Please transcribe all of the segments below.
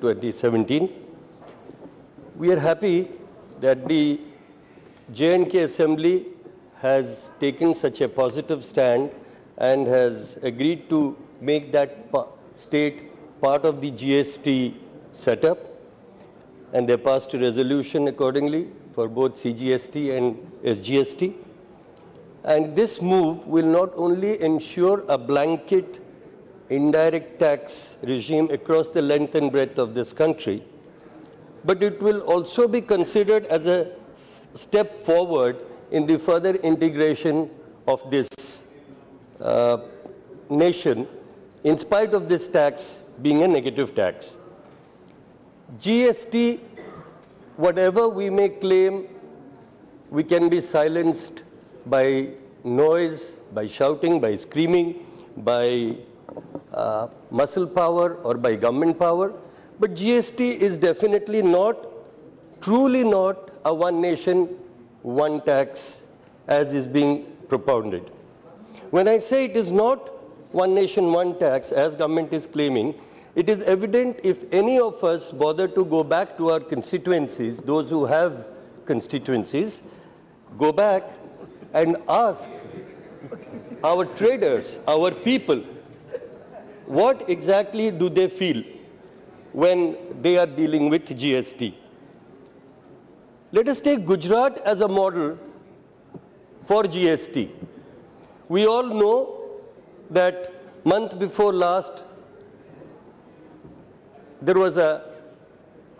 2017. We are happy that the J&K Assembly has taken such a positive stand and has agreed to make that state part of the GST setup, and they passed a resolution accordingly for both CGST and SGST. And this move will not only ensure a blanket indirect tax regime across the length and breadth of this country, but it will also be considered as a step forward in the further integration of this nation, in spite of this tax being a negative tax. GST, whatever we may claim, we can be silenced by noise, by shouting, by screaming, by muscle power or by government power. But GST is definitely not, truly not, a one nation, one tax as is being propounded. When I say it is not one nation, one tax as government is claiming, it is evident if any of us bother to go back to our constituencies, those who have constituencies, go back and ask our traders, our people, what exactly do they feel when they are dealing with GST. Let us take Gujarat as a model for GST. We all know that month before last, there was a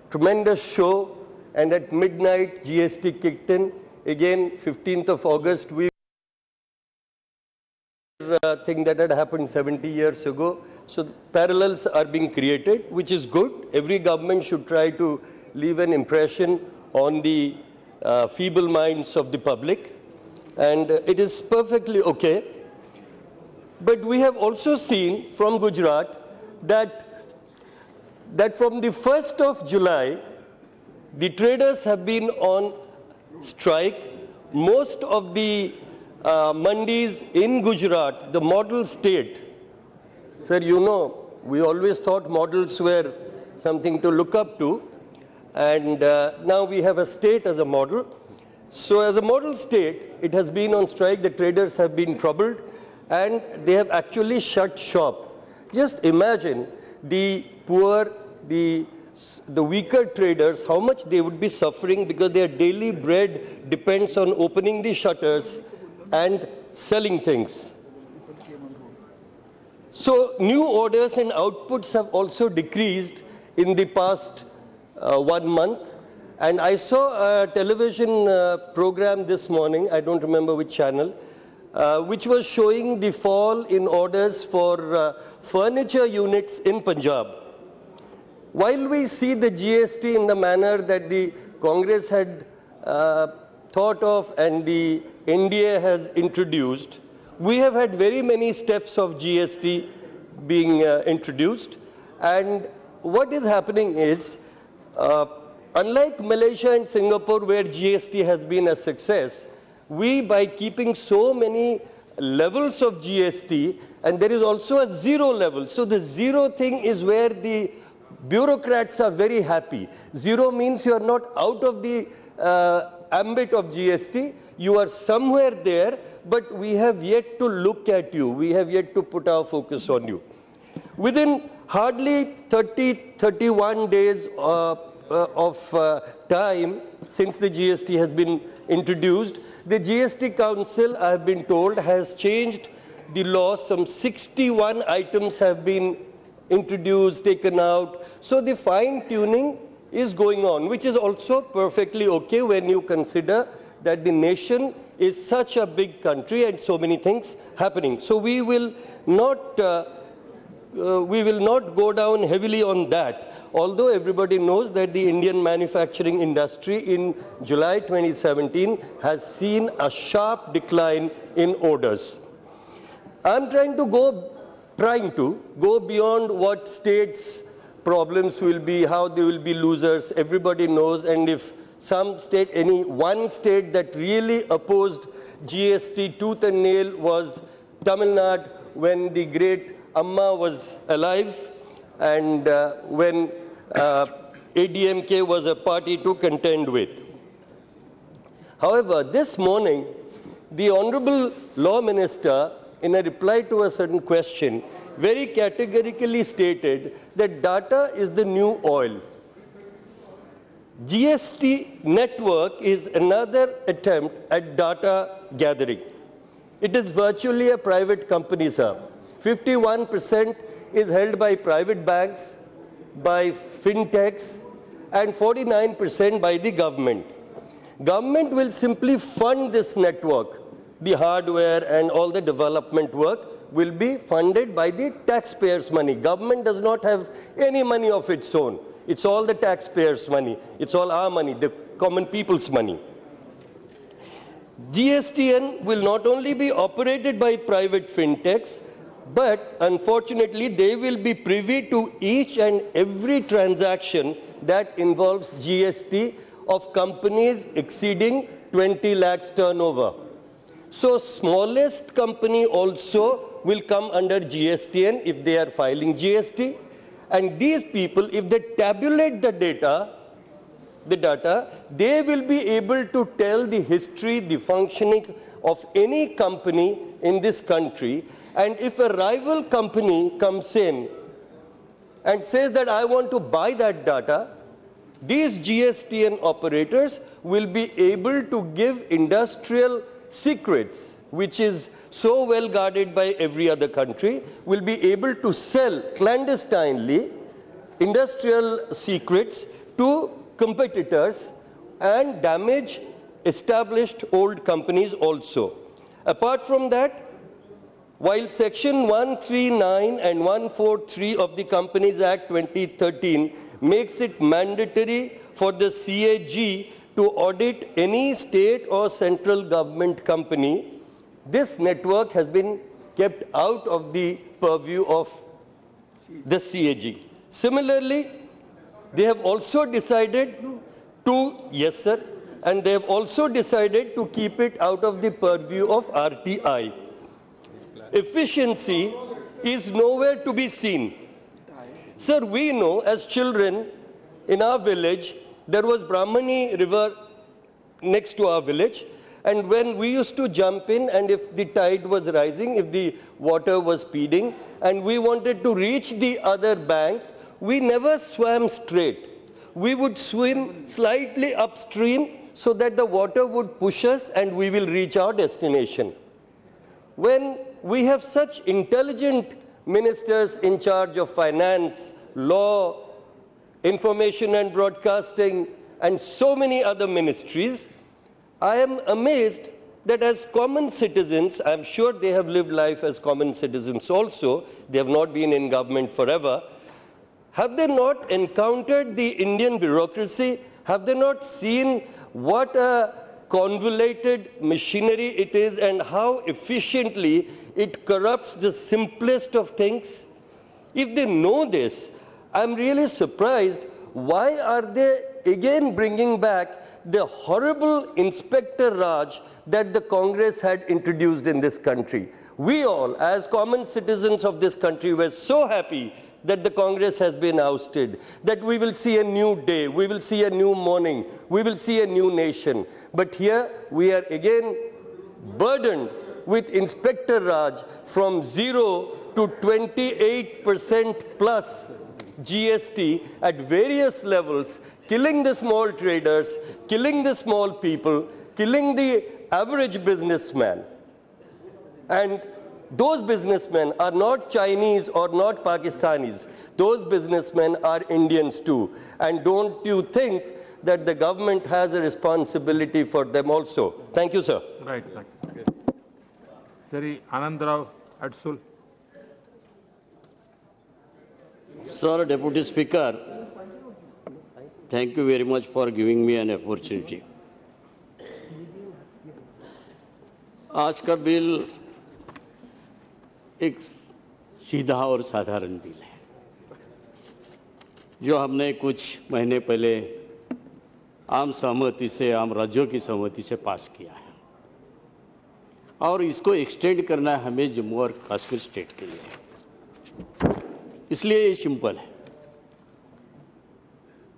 tremendous show, and at midnight GST kicked in. Again, 15th of August, we thing that had happened 70 years ago. So parallels are being created, which is good. Every government should try to leave an impression on the feeble minds of the public, and it is perfectly okay. But we have also seen from Gujarat that from the 1st of July, the traders have been on strike. Most of the mandis in Gujarat, the model state, sir, you know, we always thought models were something to look up to, and now we have a state as a model. So as a model state, it has been on strike, the traders have been troubled, and they have actually shut shop. Just imagine the poor, the weaker traders, how much they would be suffering, because their daily bread depends on opening the shutters and selling things. So new orders and outputs have also decreased in the past 1 month. And I saw a television program this morning, I don't remember which channel, which was showing the fall in orders for furniture units in Punjab. While we see the GST in the manner that the Congress had thought of and the NDA has introduced, we have had very many steps of GST being introduced. And what is happening is, unlike Malaysia and Singapore, where GST has been a success, we, by keeping so many levels of GST, and there is also a zero level. So the zero thing is where the bureaucrats are very happy. Zero means you are not out of the ambit of GST. You are somewhere there, but we have yet to look at you. We have yet to put our focus on you. Within hardly 31 days of time since the GST has been introduced, the GST Council, I have been told, has changed the law. Some 61 items have been introduced, taken out. So the fine-tuning is going on, which is also perfectly okay when you consider that the nation is such a big country and so many things happening. So we will not go down heavily on that, although everybody knows that the Indian manufacturing industry in July 2017 has seen a sharp decline in orders. I'm trying to go beyond what states' problems will be, how they will be losers. Everybody knows, and if some state, any one state that really opposed GST tooth and nail was Tamil Nadu when the great Amma was alive, and when ADMK was a party to contend with. However, this morning, the Honorable Law Minister, in a reply to a certain question, very categorically stated that data is the new oil. GST network is another attempt at data gathering. It is virtually a private company, sir. 51% is held by private banks, by fintechs, and 49% by the government. Government will simply fund this network. The hardware and all the development work will be funded by the taxpayers' money. Government does not have any money of its own. It's all the taxpayers' money. It's all our money, the common people's money. GSTN will not only be operated by private fintechs, but unfortunately they will be privy to each and every transaction that involves GST of companies exceeding 20 lakhs turnover. So smallest company also will come under GSTN if they are filing GST. And these people, if they tabulate the data, they will be able to tell the history, the functioning of any company in this country. And if a rival company comes in and says that I want to buy that data, these GSTN operators will be able to give industrial secrets, which is so well guarded by every other country, will be able to sell clandestinely industrial secrets to competitors and damage established old companies also. Apart from that, while Section 139 and 143 of the Companies Act 2013 makes it mandatory for the CAG to audit any state or central government company, this network has been kept out of the purview of the CAG. Similarly, they have also decided to, yes sir, and they have also decided to keep it out of the purview of RTI. Efficiency is nowhere to be seen. Sir, we know as children in our village, there was Brahmani river next to our village, and when we used to jump in, and if the tide was rising, if the water was speeding, and we wanted to reach the other bank, we never swam straight. We would swim slightly upstream so that the water would push us and we will reach our destination. When we have such intelligent ministers in charge of finance, law, information and broadcasting, and so many other ministries, I am amazed that as common citizens, I'm sure they have lived life as common citizens also, they have not been in government forever, have they not encountered the Indian bureaucracy? Have they not seen what a convoluted machinery it is and how efficiently it corrupts the simplest of things? If they know this, I'm really surprised. Why are they again bringing back the horrible Inspector Raj that the Congress had introduced in this country? We all, as common citizens of this country, were so happy that the Congress has been ousted, that we will see a new day, we will see a new morning, we will see a new nation. But here we are again burdened with Inspector Raj from 0 to 28% plus GST at various levels, killing the small traders, killing the small people, killing the average businessman. And those businessmen are not Chinese or not Pakistanis. Those businessmen are Indians too. And don't you think that the government has a responsibility for them also? Thank you, sir. Right. Okay. Sari Anandrav Adsul. Sir, Deputy Speaker, thank you very much for giving me an opportunity. आज का bill एक सीधा और साधारण bill है जो हमने कुछ महीने पहले आम सहमति से, आम राज्यों की सहमति से पास किया है और इसको एक्सटेंड करना है हमें जम्मू और कश्मीर स्टेट के लिए। इसलिए ये सिंपल है।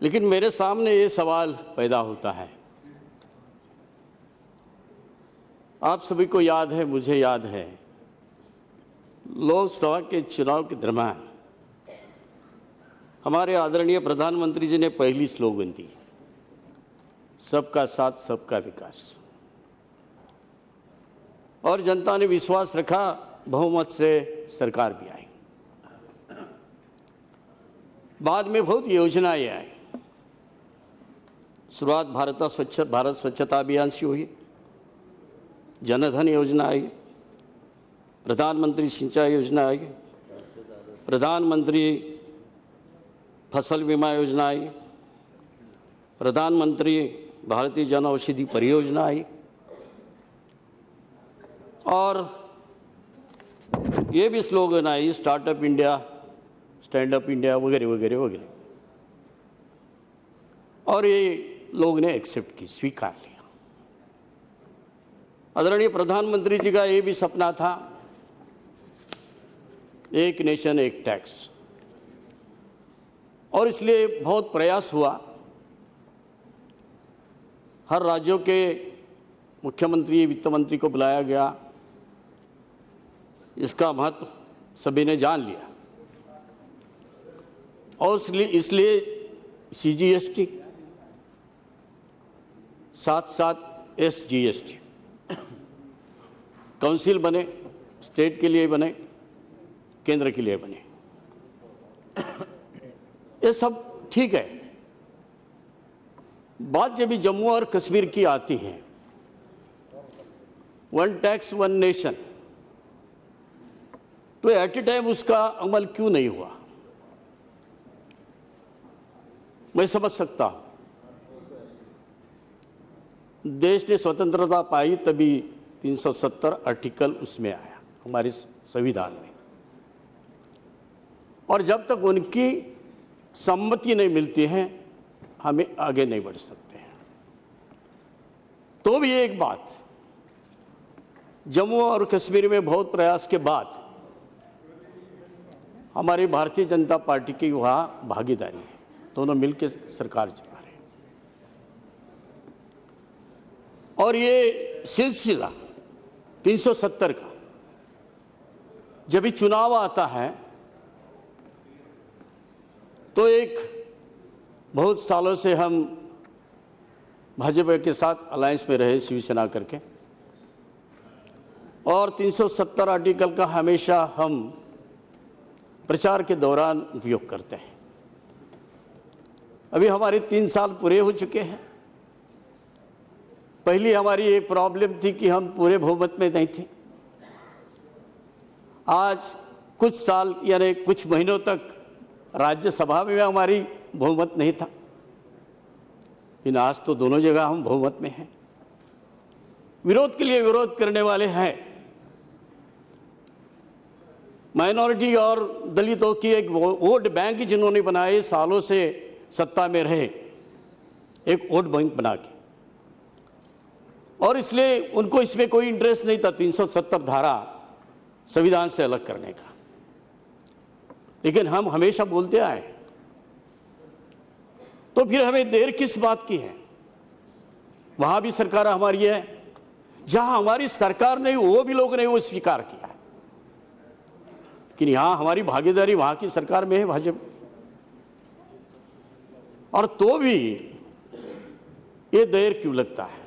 लेकिन मेरे सामने ये सवाल पैदा होता है, आप सभी को याद है, मुझे याद है, लोकसभा के चुनाव के दरमियान हमारे आदरणीय प्रधानमंत्री जी ने पहली स्लोगन दी, सबका साथ सबका विकास, और जनता ने विश्वास रखा, बहुमत से सरकार भी आई। बाद में बहुत योजनाएं आई। शुरुआत भारत स्वच्छता अभियान से हुई, जनधन योजना आई, प्रधानमंत्री सिंचाई योजना आई, प्रधानमंत्री फसल बीमा योजना आई, प्रधानमंत्री भारतीय जन औषधि परियोजना आई, और ये भी स्लोगन आई, startup India, stand up India वगैरह वगैरह वगैरह, और ये लोग ने एक्सेप्ट की, स्वीकार लिया। आदरणीय प्रधानमंत्री जी का ये भी सपना था, एक नेशन एक टैक्स, और इसलिए बहुत प्रयास हुआ। हर राज्यों के मुख्यमंत्री, वित्त मंत्री को बुलाया गया, इसका महत्व सभी ने जान लिया, और इसलिए CGST साथ साथ SGST काउंसिल बने, स्टेट के लिए बने, केंद्र के लिए बने। ये सब ठीक है। बात जब भी जम्मू और कश्मीर की आती है, वन टैक्स वन नेशन, तो एट ए टाइम उसका अमल क्यों नहीं हुआ? मैं समझ सकता हूं, देश ने स्वतंत्रता पाई तभी 370 आर्टिकल उसमें आया हमारे संविधान में, और जब तक उनकी सम्मति नहीं मिलती है हमें आगे नहीं बढ़ सकते हैं। तो भी एक बात, जम्मू और कश्मीर में बहुत प्रयास के बाद हमारी भारतीय जनता पार्टी की वहाँ भागीदारी है, दोनों मिलकर सरकार चला रहे हैं, और ये सिलसिला 370 का जब भी चुनाव आता है तो एक बहुत सालों से हम भाजपा के साथ अलायंस में रहे, शिवसेना करके, और 370 आर्टिकल का हमेशा हम प्रचार के दौरान उपयोग करते हैं। अभी हमारे 3 साल पूरे हो चुके हैं। पहली हमारी ये प्रॉब्लम थी कि हम पूरे बहुमत में नहीं थे। आज कुछ साल यानी कुछ महीनों तक राज्यसभा में हमारी बहुमत नहीं था, लेकिन आज तो दोनों जगह हम बहुमत में हैं। विरोध के लिए विरोध करने वाले हैं, माइनॉरिटी और दलितों की एक वोट बैंक जिन्होंने बनाए, सालों से सत्ता में रहे, एक वोट बैंक बना के, और इसलिए उनको इसमें कोई इंटरेस्ट नहीं था 370 धारा संविधान से अलग करने का। लेकिन हम हमेशा बोलते आए, तो फिर हमें देर किस बात की है? वहां भी सरकार हमारी है, जहां हमारी सरकार नहीं वो भी लोगों ने वो स्वीकार किया है, लेकिन यहां हमारी भागीदारी वहां की सरकार में है भाजपा, और तो भी ये देर क्यों लगता है?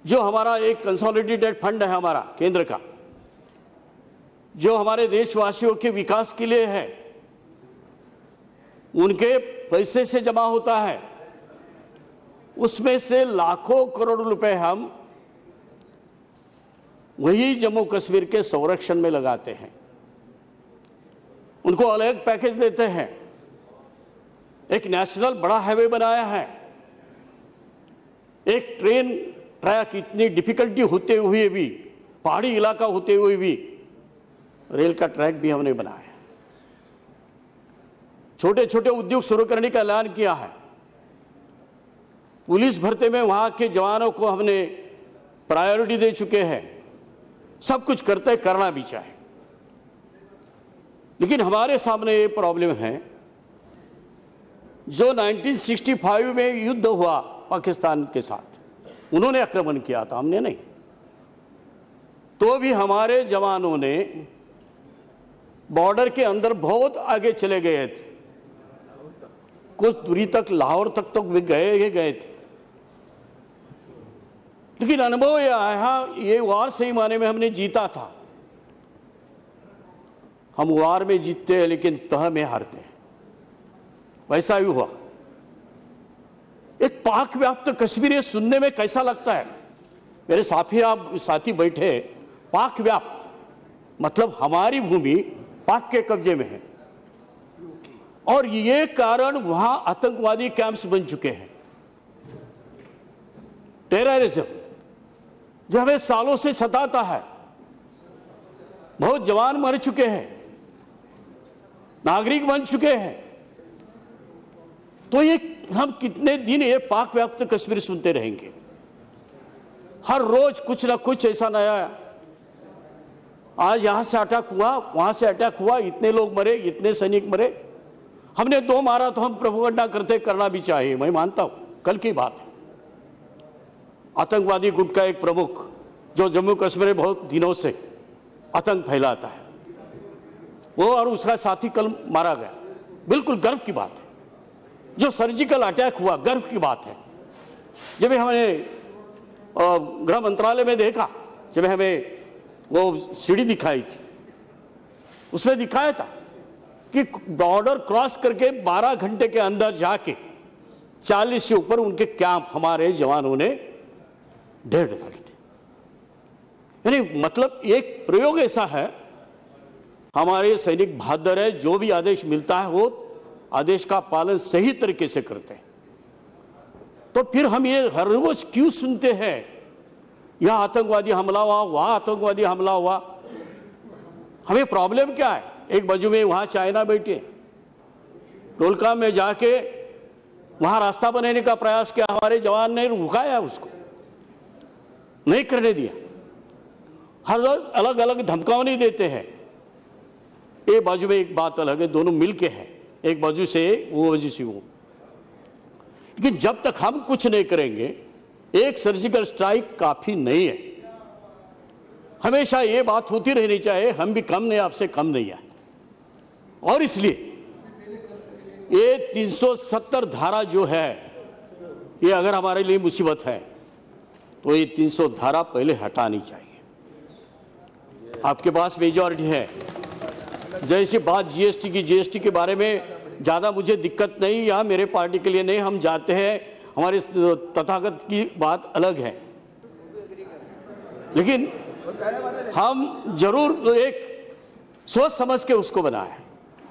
जो हमारा एक कंसोलिडेटेड फंड है हमारा केंद्र का, जो हमारे देशवासियों के विकास के लिए है, उनके पैसे से जमा होता है, उसमें से लाखों करोड़ रुपए हम वही जम्मू कश्मीर के संरक्षण में लगाते हैं, उनको अलग पैकेज देते हैं। एक नेशनल बड़ा हाईवे बनाया है, एक ट्रेन ट्रैक इतनी डिफिकल्टी होते हुए भी, पहाड़ी इलाका होते हुए भी रेल का ट्रैक भी हमने बनाया। छोटे छोटे उद्योग शुरू करने का ऐलान किया है। पुलिस भर्ती में वहां के जवानों को हमने प्रायोरिटी दे चुके हैं। सब कुछ करते, करना भी चाहे, लेकिन हमारे सामने ये प्रॉब्लम है जो 1965 में युद्ध हुआ पाकिस्तान के साथ, उन्होंने आक्रमण किया था, हमने नहीं। तो भी हमारे जवानों ने बॉर्डर के अंदर बहुत आगे चले गए थे, कुछ दूरी तक, लाहौर तक तो गए थे। लेकिन अनुभव यह आया, ये वार सही माने में हमने जीता था। हम वार में जीतते हैं लेकिन तह में हारते हैं, वैसा ही हुआ। एक पाक व्याप्त कश्मीर सुनने में कैसा लगता है? मेरे साथी बैठे, पाक व्याप्त मतलब हमारी भूमि पाक के कब्जे में है, और ये कारण वहां आतंकवादी कैंप्स बन चुके हैं। टेररिज्म जो हमें सालों से सताता है, बहुत जवान मर चुके हैं, नागरिक बन चुके हैं। तो ये हम कितने दिन ये पाक व्याप्त कश्मीर सुनते रहेंगे? हर रोज कुछ ना कुछ ऐसा नया, आज यहां से अटैक हुआ, वहां से अटैक हुआ, इतने लोग मरे, इतने सैनिक मरे। हमने 2 मारा तो हम प्रोपेगेंडा करना भी चाहिए, मैं मानता हूं, कल की बात है। आतंकवादी गुट का एक प्रमुख जो जम्मू कश्मीर में बहुत दिनों से आतंक फैलाता है, वो और उसका साथी कल मारा गया। बिल्कुल गर्व की बात है। जो सर्जिकल अटैक हुआ, गर्व की बात है। जब हमने गृह मंत्रालय में देखा, जब हमें वो सीढ़ी दिखाई थी, उसमें दिखाया था कि बॉर्डर क्रॉस करके 12 घंटे के अंदर जाके 40 से ऊपर उनके कैंप हमारे जवानों ने ढेर डाल दिए। यानी मतलब एक प्रयोग ऐसा है, हमारे सैनिक बहादुर है, जो भी आदेश मिलता है वो आदेश का पालन सही तरीके से करते हैं। तो फिर हम ये हर रोज क्यों सुनते हैं, यहां आतंकवादी हमला हुआ, वहां आतंकवादी हमला हुआ? हमें प्रॉब्लम क्या है? एक बाजू में वहां चाइना बैठे, डोलकाम में जाके वहां रास्ता बनाने का प्रयास किया, हमारे जवान ने रुकाया, उसको नहीं करने दिया। हर रोज अलग अलग धमकावनी देते हैं। एक बाजू में एक बात अलग है, दोनों मिलके हैं, एक बाजू से वो बाजू से वो। लेकिन जब तक हम कुछ नहीं करेंगे, एक सर्जिकल स्ट्राइक काफी नहीं है। हमेशा ये बात होती रहनी चाहिए, हम भी कम नहीं, आपसे कम नहीं है। और इसलिए ये 370 धारा जो है, ये अगर हमारे लिए मुसीबत है तो ये 300 धारा पहले हटानी चाहिए। आपके पास मेजॉरिटी है। जैसी बात जीएसटी की, जीएसटी के बारे में ज्यादा मुझे दिक्कत नहीं, यहां मेरे पार्टी के लिए नहीं, हम जाते हैं, हमारे तथागत की बात अलग है। लेकिन हम जरूर एक सोच समझ के उसको बनाए।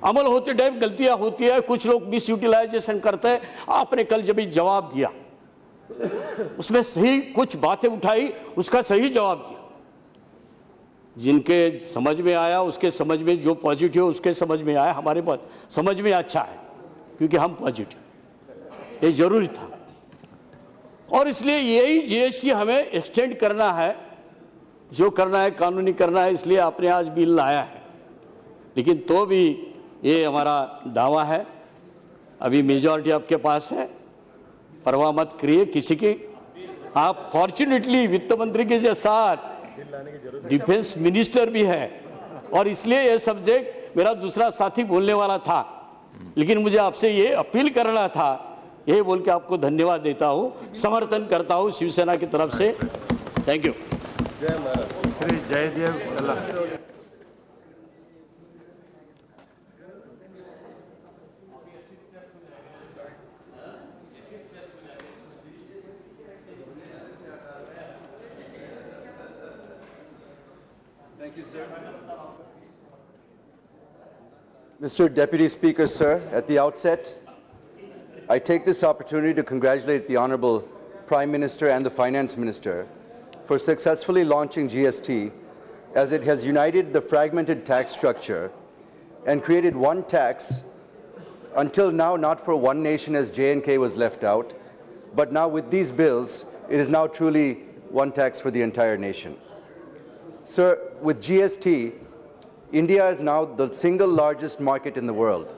अमल होते टाइम गलतियां होती है, कुछ लोग मिस यूटिलाइजेशन करते हैं। आपने कल जब जवाब दिया, उसमें सही कुछ बातें उठाई, उसका सही जवाब दिया। जिनके समझ में आया, उसके समझ में जो पॉजिटिव उसके समझ में आया, हमारे पास समझ में अच्छा है क्योंकि हम पॉजिटिव, ये जरूरी था। और इसलिए यही जीएसटी हमें एक्सटेंड करना है, जो करना है कानूनी करना है, इसलिए आपने आज बिल लाया है। लेकिन तो भी ये हमारा दावा है, अभी मेजॉरिटी आपके पास है, परवाह मत करिए किसी की। आप फॉर्चुनेटली वित्त मंत्री के साथ डिफेंस मिनिस्टर भी है, और इसलिए ये सब्जेक्ट मेरा दूसरा साथी बोलने वाला था, लेकिन मुझे आपसे ये अपील करना था, ये बोल के आपको धन्यवाद देता हूं, समर्थन करता हूं शिवसेना की तरफ से। Thank you. श्री जयदेव कला। Thank you, sir. Mr. Deputy Speaker, sir, at the outset, I take this opportunity to congratulate the Honorable Prime Minister and the Finance Minister for successfully launching GST, as it has united the fragmented tax structure and created one tax, until now not for one nation as J&K was left out, but now with these bills, it is now truly one tax for the entire nation. Sir, with GST, India is now the single largest market in the world.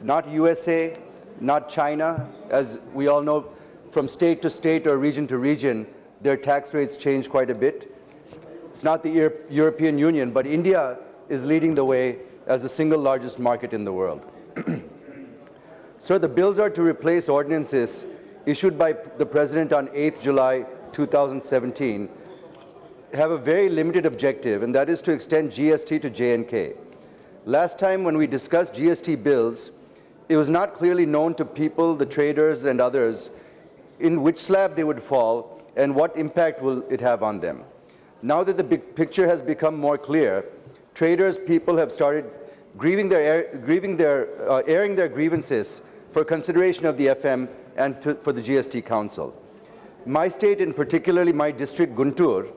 Not USA, not China. As we all know, from state to state or region to region, their tax rates change quite a bit. It's not the European Union, but India is leading the way as the single largest market in the world. Sir, the bills are to replace ordinances issued by the President on 8th July 2017, have a very limited objective, and that is to extend GST to J&K. Last time when we discussed GST bills, it was not clearly known to people, the traders and others, in which slab they would fall and what impact will it have on them. Now that the big picture has become more clear, traders, people have started airing their grievances for consideration of the FM and for the GST Council. My state, and particularly my district, Guntur,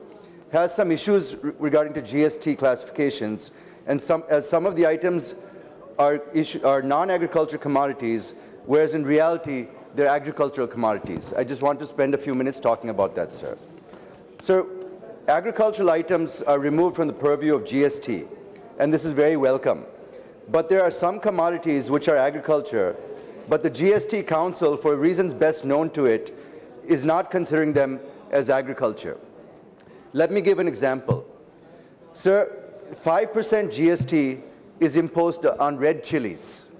has some issues regarding to GST classifications, and some of the items are non-agricultural commodities, whereas in reality, they're agricultural commodities. I just want to spend a few minutes talking about that, sir. Sir, agricultural items are removed from the purview of GST, and this is very welcome. But there are some commodities which are agriculture, but the GST Council, for reasons best known to it, is not considering them as agriculture. Let me give an example. Sir, 5% GST is imposed on red chilies,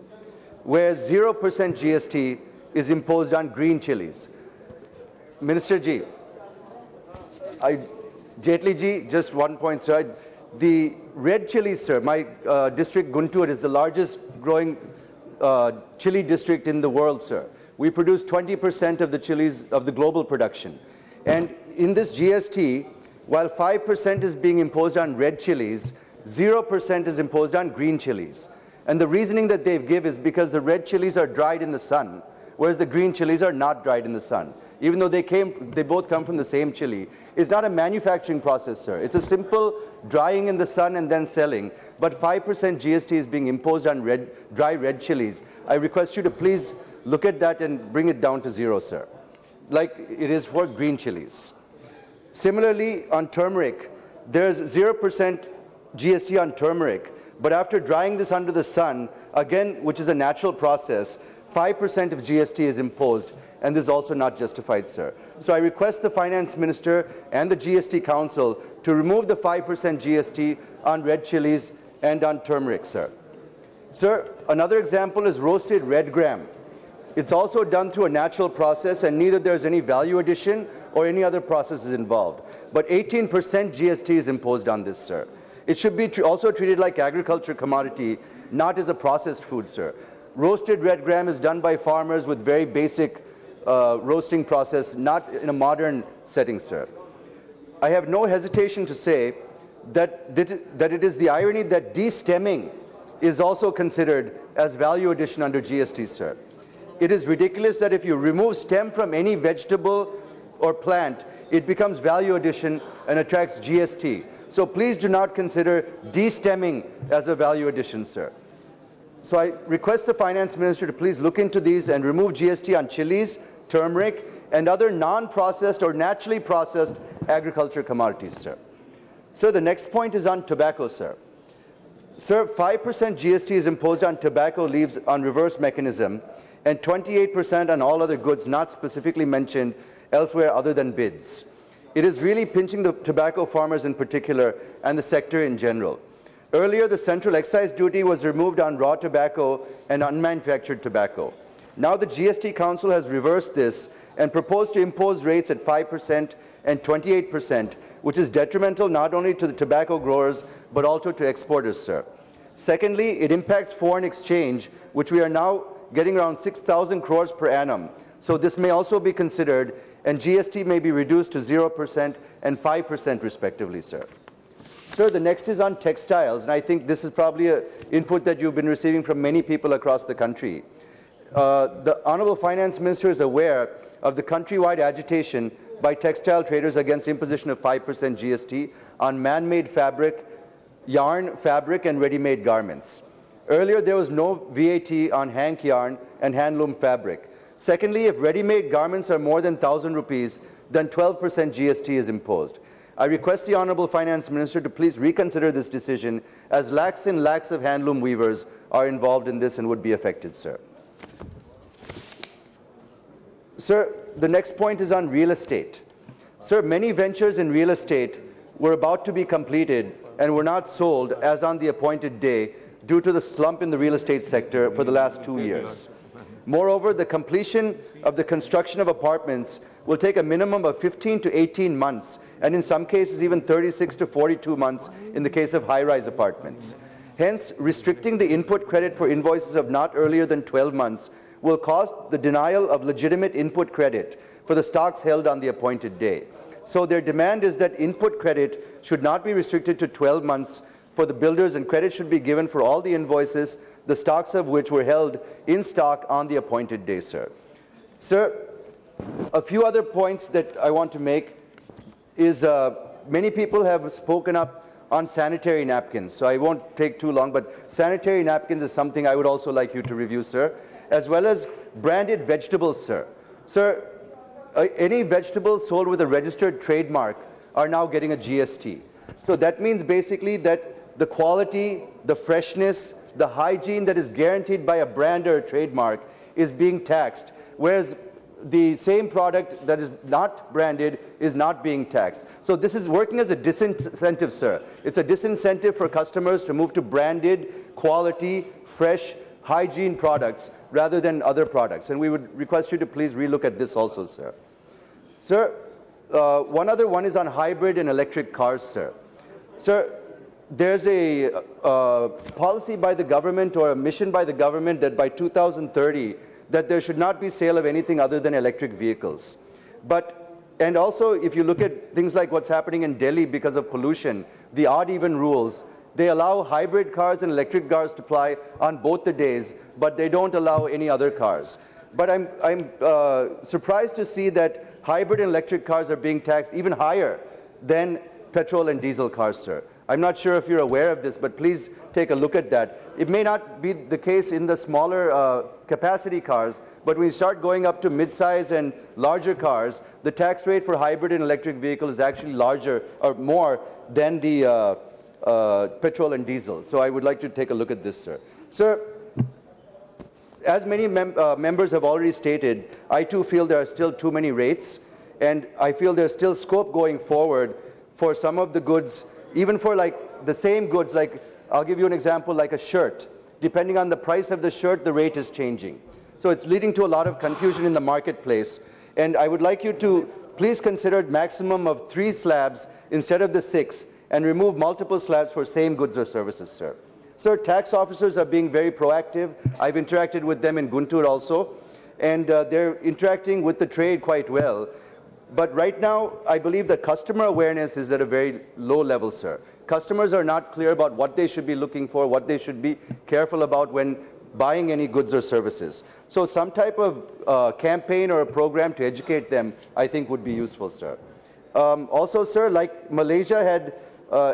whereas 0% GST is imposed on green chilies. Minister Ji, Jaitley Ji, just one point, sir. The red chilies, sir, my district Guntur is the largest growing chili district in the world, sir. We produce 20% of the chilies of the global production. And in this GST, while 5% is being imposed on red chilies, 0% is imposed on green chilies. And the reasoning that they give is because the red chilies are dried in the sun, whereas the green chilies are not dried in the sun. Even though they both come from the same chili. It's not a manufacturing process, sir. It's a simple drying in the sun and then selling. But 5% GST is being imposed on dry red chilies. I request you to please look at that and bring it down to 0, sir, like it is for green chilies. Similarly, on turmeric, there's 0% GST on turmeric, but after drying this under the sun, again, which is a natural process, 5% of GST is imposed, and this is also not justified, sir. So I request the Finance Minister and the GST Council to remove the 5% GST on red chilies and on turmeric, sir. Sir, another example is roasted red gram. It's also done through a natural process, and neither there's any value addition or any other processes involved. But 18% GST is imposed on this, sir. It should be also treated like agriculture commodity, not as a processed food, sir. Roasted red gram is done by farmers with very basic roasting process, not in a modern setting, sir. I have no hesitation to say that it is the irony that de-stemming is also considered as value addition under GST, sir. It is ridiculous that if you remove stem from any vegetable or plant, it becomes value addition and attracts GST. So please do not consider de-stemming as a value addition, sir. So I request the Finance Minister to please look into these and remove GST on chilies, turmeric, and other non-processed or naturally processed agriculture commodities, sir. Sir, the next point is on tobacco, sir. Sir, 5% GST is imposed on tobacco leaves on reverse mechanism, and 28% on all other goods not specifically mentioned elsewhere other than bids. It is really pinching the tobacco farmers in particular and the sector in general. Earlier, the central excise duty was removed on raw tobacco and unmanufactured tobacco. Now the GST Council has reversed this and proposed to impose rates at 5% and 28%, which is detrimental not only to the tobacco growers but also to exporters, sir. Secondly, it impacts foreign exchange, which we are now getting around 6,000 crores per annum. So this may also be considered, and GST may be reduced to 0% and 5% respectively, sir. Sir, the next is on textiles, and I think this is probably an input that you've been receiving from many people across the country. The Honourable Finance Minister is aware of the countrywide agitation by textile traders against imposition of 5% GST on man-made fabric, yarn, fabric, and ready-made garments. Earlier, there was no VAT on hank yarn and handloom fabric. Secondly, if ready-made garments are more than 1,000 rupees, then 12% GST is imposed. I request the Honourable Finance Minister to please reconsider this decision, as lakhs and lakhs of handloom weavers are involved in this and would be affected, sir. Sir, the next point is on real estate. Sir, many ventures in real estate were about to be completed and were not sold as on the appointed day due to the slump in the real estate sector for the last 2 years. Moreover, the completion of the construction of apartments will take a minimum of 15 to 18 months, and in some cases even 36 to 42 months in the case of high-rise apartments. Hence, restricting the input credit for invoices of not earlier than 12 months will cause the denial of legitimate input credit for the stocks held on the appointed day. So their demand is that input credit should not be restricted to 12 months for the builders, and credit should be given for all the invoices, the stocks of which were held in stock on the appointed day, sir. Sir, a few other points that I want to make is many people have spoken up on sanitary napkins, so I won't take too long, but sanitary napkins is something I would also like you to review, sir, as well as branded vegetables, sir. Sir, any vegetables sold with a registered trademark are now getting a GST. So that means basically that the quality, the freshness, the hygiene that is guaranteed by a brand or a trademark is being taxed, whereas the same product that is not branded is not being taxed. So this is working as a disincentive, sir. It's a disincentive for customers to move to branded, quality, fresh, hygiene products rather than other products. And we would request you to please relook at this also, sir. Sir, one other one is on hybrid and electric cars, sir. Sir, there's a policy by the government or a mission by the government that by 2030 that there should not be sale of anything other than electric vehicles. And also, if you look at things like what's happening in Delhi because of pollution, the odd-even rules, they allow hybrid cars and electric cars to ply on both the days, but they don't allow any other cars. But I'm surprised to see that hybrid and electric cars are being taxed even higher than petrol and diesel cars, sir. I'm not sure if you're aware of this, but please take a look at that. It may not be the case in the smaller capacity cars, but when you start going up to mid-size and larger cars, the tax rate for hybrid and electric vehicles is actually larger or more than the petrol and diesel. So I would like to take a look at this, sir. Sir, as many members have already stated, I too feel there are still too many rates, and I feel there's still scope going forward for some of the goods, even for like the same goods, like I'll give you an example, like a shirt. Depending on the price of the shirt, the rate is changing. So it's leading to a lot of confusion in the marketplace. And I would like you to please consider a maximum of 3 slabs instead of the 6, and remove multiple slabs for same goods or services, sir. Sir, tax officers are being very proactive. I've interacted with them in Guntur also, and they're interacting with the trade quite well. But right now, I believe the customer awareness is at a very low level, sir. Customers are not clear about what they should be looking for, what they should be careful about when buying any goods or services. So some type of campaign or a program to educate them, I think would be useful, sir. Also, sir, like Malaysia had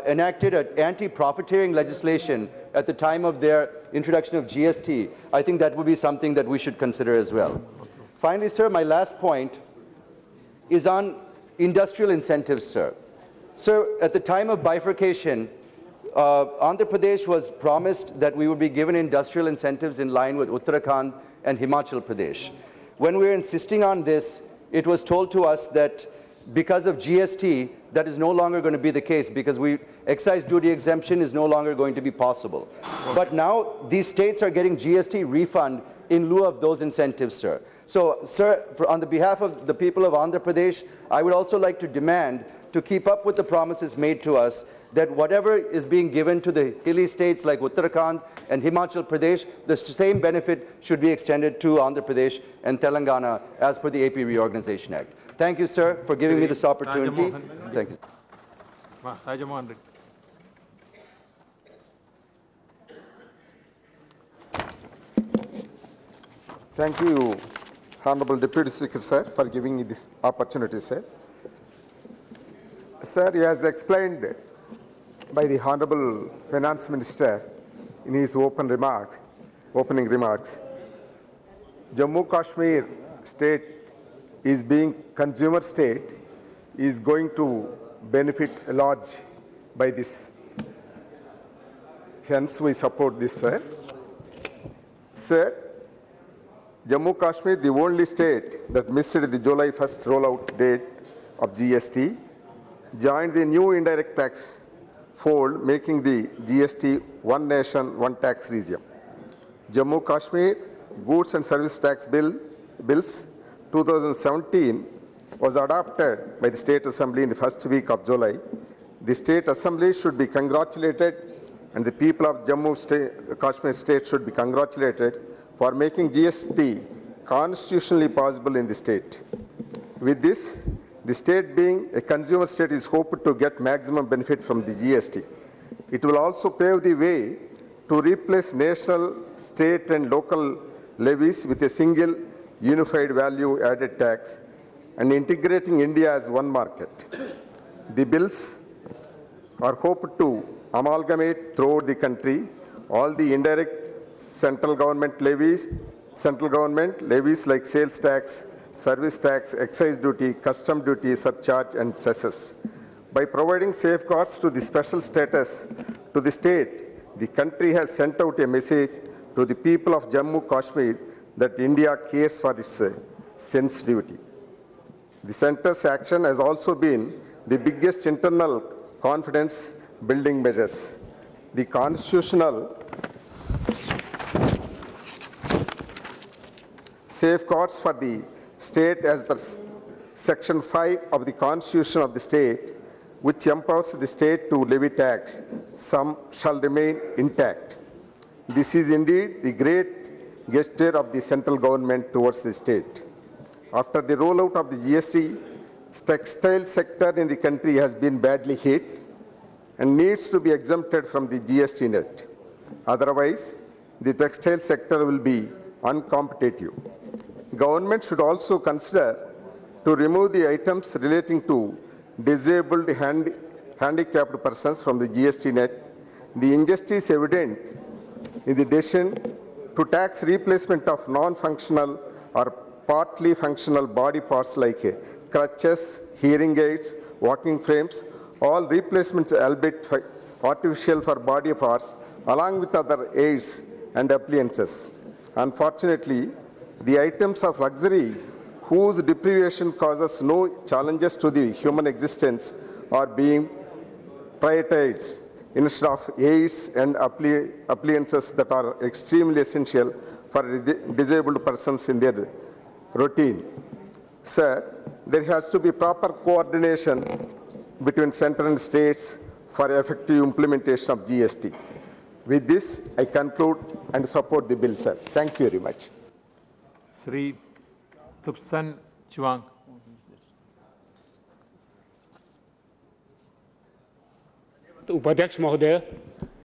enacted an anti-profiteering legislation at the time of their introduction of GST, I think that would be something that we should consider as well. Finally, sir, my last point is on industrial incentives, sir. Sir, at the time of bifurcation, Andhra Pradesh was promised that we would be given industrial incentives in line with Uttarakhand and Himachal Pradesh. When we were insisting on this, it was told to us that because of GST, that is no longer going to be the case, because excise duty exemption is no longer going to be possible. But now these states are getting GST refund in lieu of those incentives, sir. So, sir, on the behalf of the people of Andhra Pradesh, I would also like to demand to keep up with the promises made to us that whatever is being given to the hilly states like Uttarakhand and Himachal Pradesh, the same benefit should be extended to Andhra Pradesh and Telangana as per the AP Reorganization Act. Thank you, sir, for giving me this opportunity. Thank you. Rajamohan Reddy. Thank you, Honorable Deputy Speaker, sir, for giving me this opportunity, sir. Sir, as explained by the Honorable Finance Minister in his opening remarks, Jammu Kashmir state is being consumer state is going to benefit a large by this. Hence, we support this, sir. Sir, Jammu Kashmir, the only state that missed the July 1st rollout date of GST, joined the new indirect tax fold, making the GST one nation, one tax regime. Jammu Kashmir Goods and Service Tax Bills 2017 was adopted by the State Assembly in the first week of July. The State Assembly should be congratulated, and the people of Kashmir State should be congratulated for making GST constitutionally possible in the state. With this, the state being a consumer state is hoped to get maximum benefit from the GST. It will also pave the way to replace national, state and local levies with a single unified value-added tax and integrating India as one market. The bills are hoped to amalgamate throughout the country all the indirect central government levies like sales tax, service tax, excise duty, custom duty, surcharge and cesses. By providing safeguards to the special status to the state, the country has sent out a message to the people of Jammu Kashmir that India cares for its sensitivity. The centre's action has also been the biggest internal confidence building measures. The constitutional safeguards for the state as per Section 5 of the Constitution of the state, which empowers the state to levy tax, some shall remain intact. This is indeed the great gesture of the central government towards the state. After the rollout of the GST, textile sector in the country has been badly hit and needs to be exempted from the GST net. Otherwise, the textile sector will be uncompetitive. Government should also consider to remove the items relating to disabled handicapped persons from the GST net. The injustice evident in the decision to tax replacement of non-functional or partly functional body parts like crutches, hearing aids, walking frames, all replacements albeit artificial for body parts, along with other aids and appliances. Unfortunately, the items of luxury whose deprivation causes no challenges to the human existence are being prioritized instead of aids and appliances that are extremely essential for disabled persons in their routine. Sir, there has to be proper coordination between center and states for effective implementation of GST. With this, I conclude and support the bill, sir. Thank you very much. Sri Tupsan Chuang. उपाध्यक्ष महोदय,